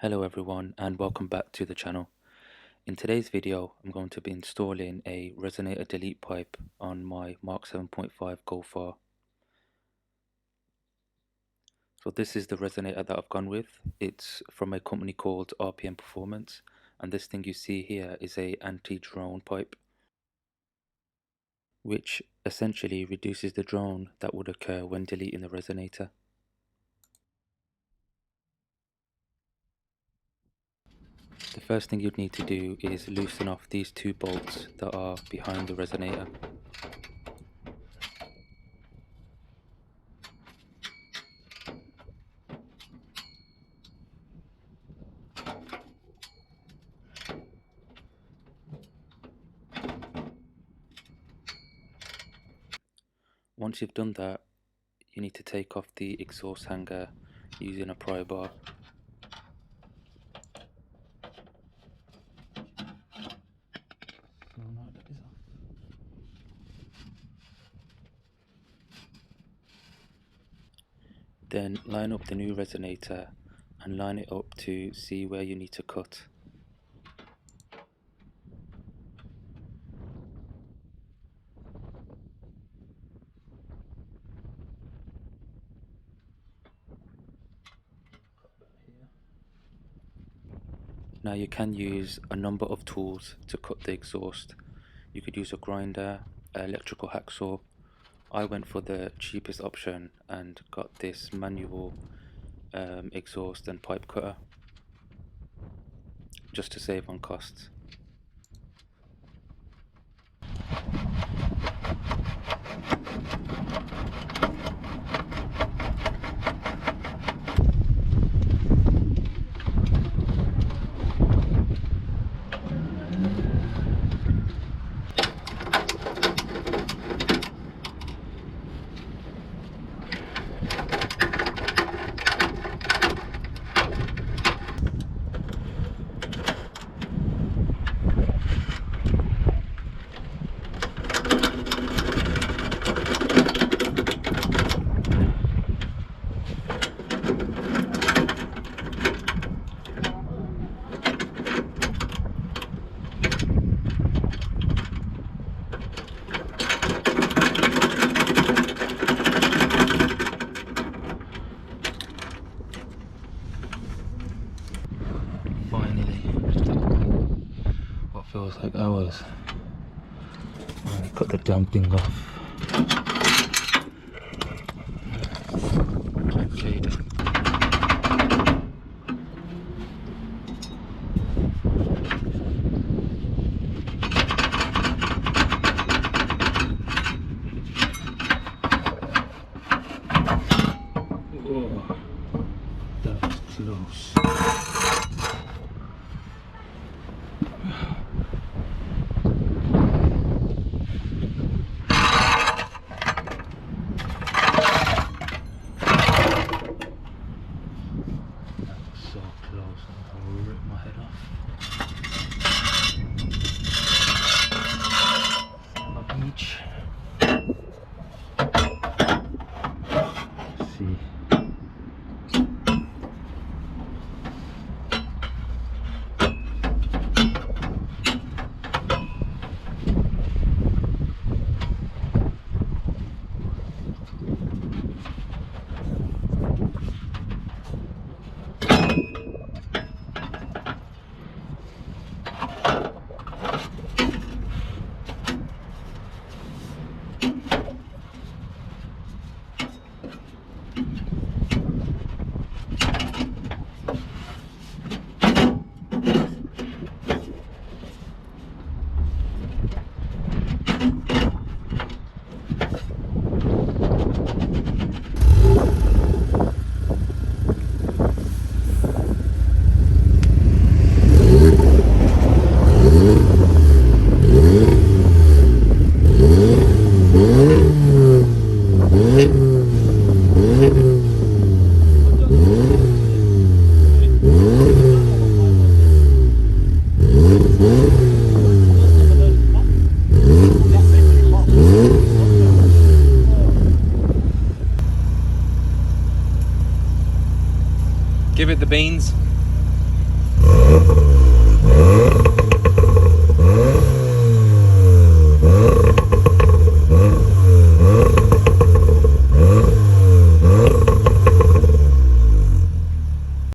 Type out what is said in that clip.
Hello everyone and welcome back to the channel. In today's video I'm going to be installing a Resonator delete pipe on my Mark 7.5 Golf R. So this is the Resonator that I've gone with. It's from a company called RPM Performance, and this thing you see here is a anti-drone pipe, which essentially reduces the drone that would occur when deleting the Resonator. The first thing you'd need to do is loosen off these two bolts that are behind the Resonator. Once you've done that, you need to take off the exhaust hanger using a pry bar. Then line up the new Resonator and line it up to see where you need to cut. Now you can use a number of tools to cut the exhaust. You could use a grinder, an electrical hacksaw. I went for the cheapest option and got this manual exhaust and pipe cutter, just to save on costs. Feels like hours. Cut the damn thing off. Oh, that was close. Give it the beans.